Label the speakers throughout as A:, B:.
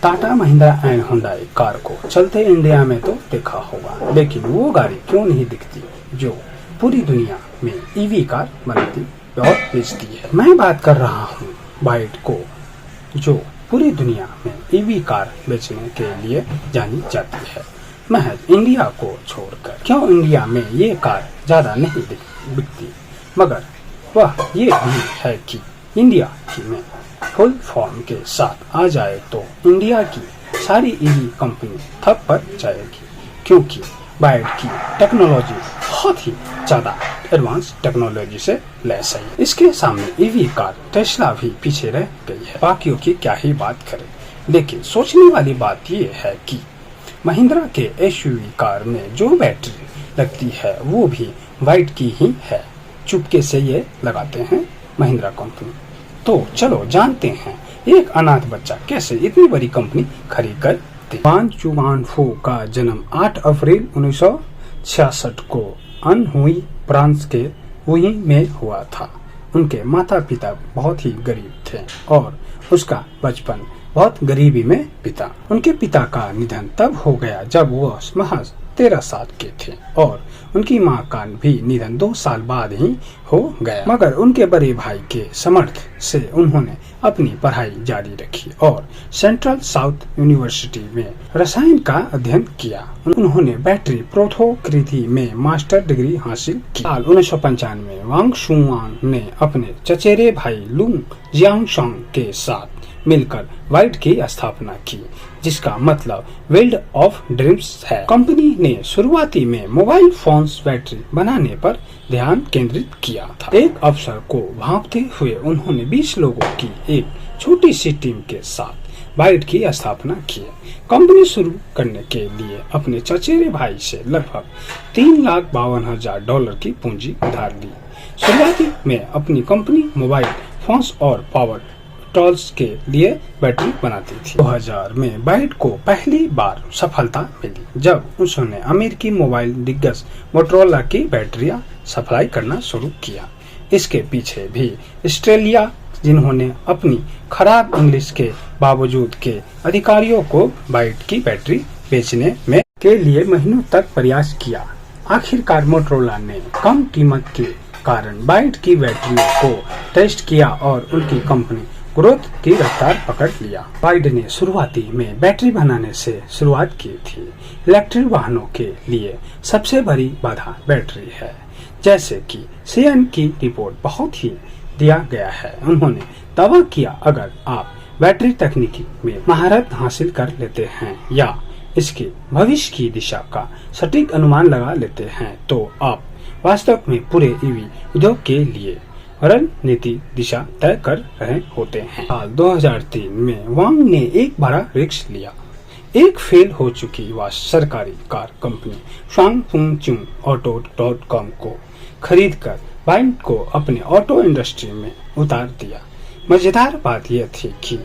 A: Tata Mahindra and Hyundai car को चलते India में तो देखा होगा, लेकिन वो गाड़ी क्यों नहीं दिखती जो पूरी दुनिया में ईवी कार बनाती और बेचती है। मैं बात कर रहा हूँ बाइट को, जो पूरी दुनिया में ईवी कार बेचने के लिए जानी जाती है, महज इंडिया को छोड़कर। क्यों इंडिया में ये कार ज्यादा नहीं बिकती, मगर वह ये भी है कि इंडिया में फुल फॉर्म के साथ आ जाए तो इंडिया की सारी ईवी कंपनी ठप पड़ जाएगी, क्योंकि बाइट की टेक्नोलॉजी बहुत ही ज्यादा एडवांस टेक्नोलॉजी से लैस है। इसके सामने ईवी कार टेस्ला भी पीछे रह गई है, बाकियों की क्या ही बात करें। लेकिन सोचने वाली बात ये है कि महिंद्रा के एसयूवी कार में जो बैटरी लगती है वो भी बाइट की ही है। चुपके से ये लगाते हैं महिंद्रा कंपनी। तो चलो जानते हैं एक अनाथ बच्चा कैसे इतनी बड़ी कंपनी खरीद कर दे। वान चुवान फू का जन्म 8 अप्रैल 1966 को अनहुई फ्रांस के वुई में हुआ था। उनके माता पिता बहुत ही गरीब थे और उसका बचपन बहुत गरीबी में बीता। उनके पिता का निधन तब हो गया जब वो महज 13 साल के थे और उनकी मां का भी निधन 2 साल बाद ही हो गया। मगर उनके बड़े भाई के समर्थ से उन्होंने अपनी पढ़ाई जारी रखी और सेंट्रल साउथ यूनिवर्सिटी में रसायन का अध्ययन किया। उन्होंने बैटरी प्रौद्योगिकी में मास्टर डिग्री हासिल की। साल 1995 में वांग शुआंग ने अपने चचेरे भाई लुंग जियांगशोंग के साथ मिलकर बाइट की स्थापना की, जिसका मतलब वर्ल्ड ऑफ ड्रीम्स है। कंपनी ने शुरुआती में मोबाइल फोन्स बैटरी बनाने पर ध्यान केंद्रित किया था। एक अवसर को भांपते हुए उन्होंने 20 लोगों की एक छोटी सी टीम के साथ बाइट की स्थापना की। कंपनी शुरू करने के लिए अपने चचेरे भाई से लगभग $3,52,000 की पूंजी उधार ली। शुरुआती में अपनी कंपनी मोबाइल फोन्स और पावर टॉल्स के लिए बैटरी बनाती थी। 2000 में बाइट को पहली बार सफलता मिली जब उसने अमेरिकी मोबाइल दिग्गज मोटोरोला की बैटरियां सप्लाई करना शुरू किया। इसके पीछे भी ऑस्ट्रेलिया, जिन्होंने अपनी खराब इंग्लिश के बावजूद के अधिकारियों को बाइट की बैटरी बेचने में के लिए महीनों तक प्रयास किया। आखिरकार मोटोरोला ने कम कीमत के कारण बाइट की बैटरियों को टेस्ट किया और उनकी कंपनी ग्रोथ की रफ्तार पकड़ लिया। बाइट ने शुरुआती में बैटरी बनाने से शुरुआत की थी। इलेक्ट्रिक वाहनों के लिए सबसे बड़ी बाधा बैटरी है, जैसे कि सीएन की रिपोर्ट बहुत ही दिया गया है। उन्होंने दावा किया, अगर आप बैटरी तकनीकी में महारत हासिल कर लेते हैं या इसके भविष्य की दिशा का सटीक अनुमान लगा लेते हैं, तो आप वास्तव में पूरे ईवी उद्योग के लिए रणनीति दिशा तय कर रहे होते हैं। साल 2003 में वांग ने एक बड़ा रिस्क लिया। एक फेल हो चुकी सरकारी कार कंपनी शांगफुंगचुंग ऑटो.com को खरीदकर बाइट को अपने ऑटो इंडस्ट्री में उतार दिया। मजेदार बात यह थी कि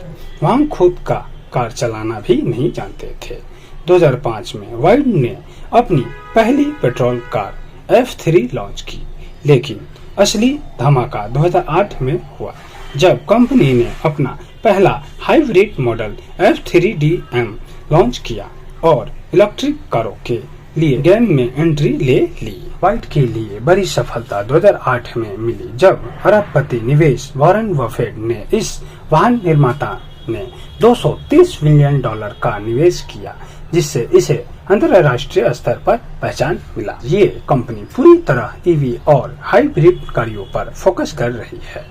A: वांग खुद का कार चलाना भी नहीं जानते थे। 2005 में बाइट ने अपनी पहली पेट्रोल कार F3 लॉन्च की, लेकिन असली धमाका 2008 में हुआ जब कंपनी ने अपना पहला हाइब्रिड मॉडल F3DM लॉन्च किया और इलेक्ट्रिक कारों के लिए गेम में एंट्री ले ली। बाइट के लिए बड़ी सफलता 2008 में मिली जब अरबपति निवेश वॉरेन बफेट ने इस वाहन निर्माता ने $230 बिलियन का निवेश किया, जिससे इसे अंतर्राष्ट्रीय स्तर पर पहचान मिला। ये कंपनी पूरी तरह ईवी और हाइब्रिड गाड़ियों पर फोकस कर रही है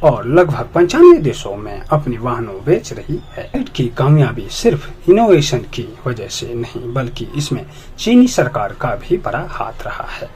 A: और लगभग 95 देशों में अपनी वाहनों बेच रही है। बाइट की कामयाबी सिर्फ इनोवेशन की वजह से नहीं, बल्कि इसमें चीनी सरकार का भी बड़ा हाथ रहा है।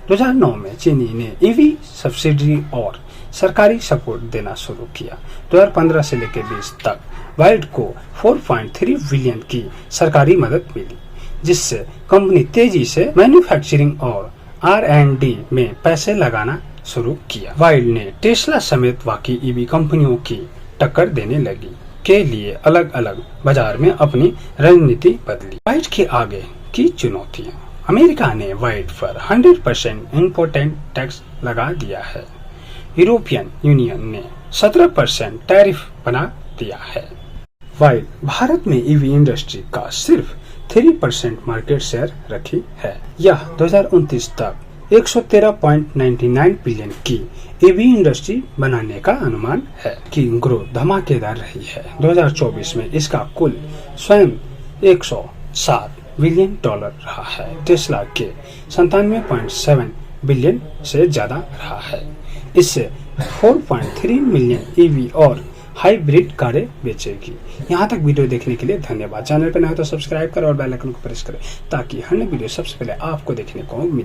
A: 2009 में चीनी ने ईवी सब्सिडी और सरकारी सपोर्ट देना शुरू किया। 2015 से लेकर 20 तक बाइट को 4.3 बिलियन की सरकारी मदद मिली, जिससे कंपनी तेजी से मैन्युफैक्चरिंग और R&D में पैसे लगाना शुरू किया। बाइट ने टेस्ला समेत बाकी ईवी कंपनियों की टक्कर देने लगी के लिए अलग अलग बाजार में अपनी रणनीति बदली। बाइट के आगे की चुनौतियां। अमेरिका ने बाइट पर 100% इम्पोर्ट टैक्स लगा दिया है। यूरोपियन यूनियन ने 17% टैरिफ बना दिया है। वाइल भारत में ईवी इंडस्ट्री का सिर्फ 3% मार्केट शेयर रखी है। यह 2029 तक 113.99 बिलियन की ईवी इंडस्ट्री बनाने का अनुमान है कि ग्रोथ धमाकेदार रही है। 2024 में इसका कुल स्वयं 107 बिलियन डॉलर रहा है। टेस्ला के 97.7 बिलियन से ज्यादा रहा है। इससे 4.3 मिलियन ईवी और हाइब्रिड कारें बेचेगी। यहाँ तक वीडियो देखने के लिए धन्यवाद। चैनल पर नए हो तो सब्सक्राइब करें और बेल आइकन को प्रेस करें ताकि हर वीडियो सबसे पहले आपको देखने को मिले।